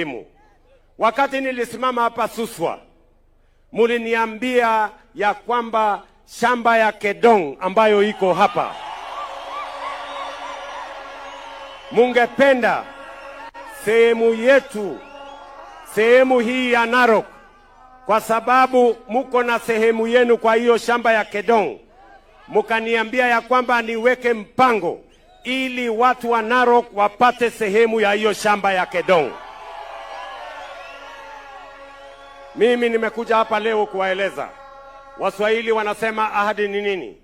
muhimu. Wakati nilisimama hapa Suswa, muliniambia ya kwamba shamba ya Kedong ambayo iko hapa, mungependa sehemu yetu, sehemu hii ya Narok, kwa sababu muko na sehemu yenu kwa hiyo shamba ya Kedong, mukaniambia ya kwamba niweke mpango ili watu wa Narok wapate sehemu ya hiyo shamba ya Kedong. Mimi nimekuja hapa leo kuwaeleza. Waswahili wanasema ahadi ni nini?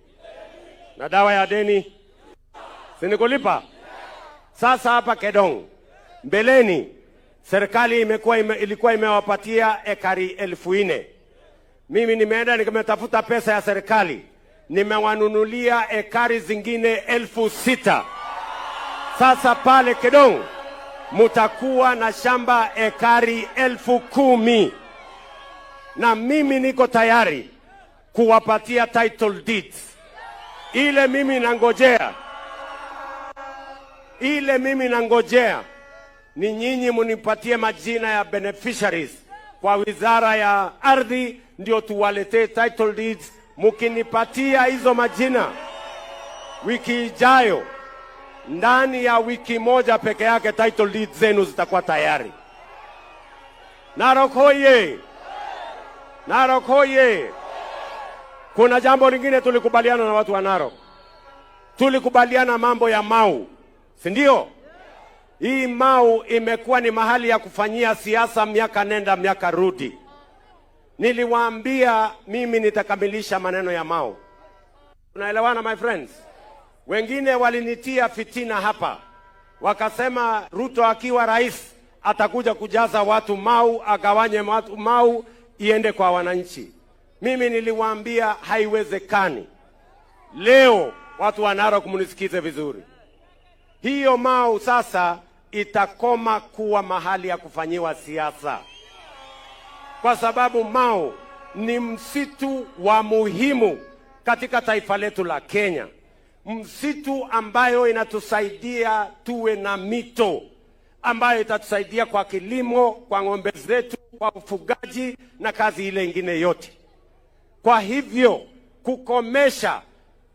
Na dawa ya deni sinikulipa. Sasa hapa Kedong, mbeleni serikali ilikuwa imewapatia ekari 4,000. Mimi nimeenda nimetafuta pesa ya serikali, nimewanunulia ekari zingine 6,000. Sasa pale Kedong mutakuwa na shamba ekari 10,000. Na mimi niko tayari kuwapatia title deeds. Ile mimi nangojea ni nyinyi munipatie majina ya beneficiaries kwa wizara ya ardhi, ndio tuwaletee title deeds. Mukinipatia hizo majina, wiki ijayo, ndani ya wiki moja peke yake title deeds zenu zitakuwa tayari. Narok hoye! Narok hoye! Kuna jambo lingine tulikubaliana na watu wa Narok. Tulikubaliana mambo ya Mau, si ndio? Hii Mau imekuwa ni mahali ya kufanyia siasa miaka nenda miaka rudi. Niliwaambia mimi nitakamilisha maneno ya Mau. Unaelewana my friends? Wengine walinitia fitina hapa, wakasema Ruto akiwa rais atakuja kujaza watu Mau, agawanye watu Mau iende kwa wananchi. Mimi niliwaambia haiwezekani. Leo watu wa Narok munisikize vizuri. Hiyo Mau sasa itakoma kuwa mahali ya kufanyiwa siasa, kwa sababu Mau ni msitu wa muhimu katika taifa letu la Kenya. Msitu ambayo inatusaidia tuwe na mito ambayo itatusaidia kwa kilimo, kwa ng'ombe zetu, kwa ufugaji na kazi ile ingine yote. Kwa hivyo kukomesha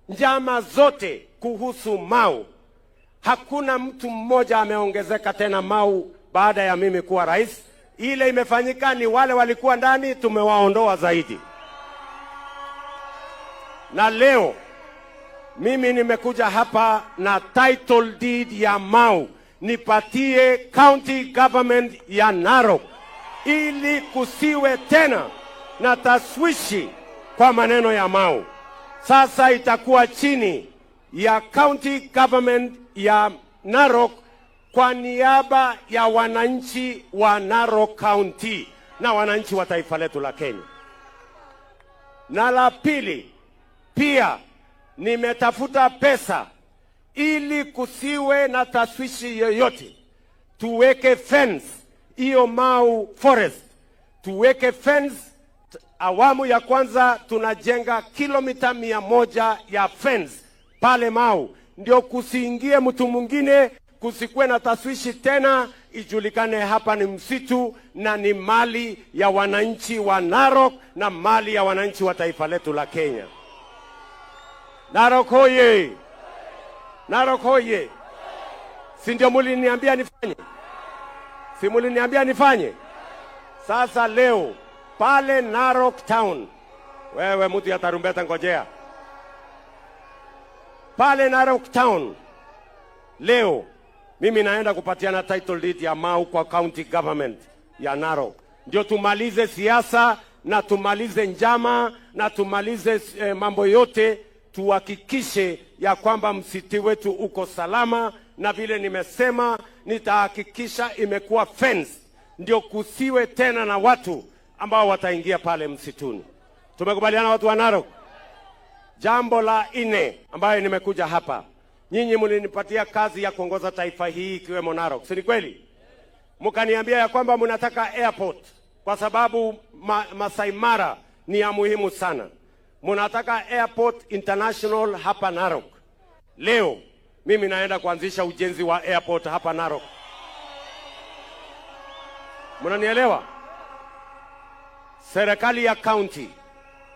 njama zote kuhusu Mau. Hakuna mtu mmoja ameongezeka tena Mau baada ya mimi kuwa rais. Ile imefanyika ni wale walikuwa ndani, tumewaondoa zaidi. Na leo mimi nimekuja hapa na title deed ya Mau, nipatie county government ya Narok, ili kusiwe tena na taswishi kwa maneno ya Mau. Sasa itakuwa chini ya county government ya Narok kwa niaba ya wananchi wa Narok County na wananchi wa taifa letu la Kenya. Na la pili, pia nimetafuta pesa ili kusiwe na taswishi yoyote. Tuweke fence hiyo Mau Forest. Tuweke fence. Awamu ya kwanza tunajenga kilomita 100 ya fence pale Mau, ndio kusiingie mtu mwingine, kusikuwe na taswishi tena, ijulikane hapa ni msitu na ni mali ya wananchi wa Narok na mali ya wananchi wa taifa letu la Kenya. Narok hoye! Narok hoye! Si ndio muliniambia nifanye? Si muliniambia nifanye? Sasa leo pale Narok Town, wewe mtu ya tarumbeta ngojea. Pale Narok Town leo mimi naenda kupatiana title deed ya Mau kwa county government ya Narok. Ndio tumalize siasa na tumalize njama na tumalize mambo yote, tuhakikishe ya kwamba msitu wetu uko salama, na vile nimesema nitahakikisha imekuwa fence, ndio kusiwe tena na watu ambao wataingia pale msituni. Tumekubaliana watu wa Narok? Jambo la 4 ambayo nimekuja hapa, nyinyi mlinipatia kazi ya kuongoza taifa hii ikiwemo Narok, si kweli? Mkaniambia ya kwamba mnataka airport kwa sababu Masai Mara ni ya muhimu sana. Mnataka airport international hapa Narok. Leo mimi naenda kuanzisha ujenzi wa airport hapa Narok. Mnanielewa? Serikali ya kaunti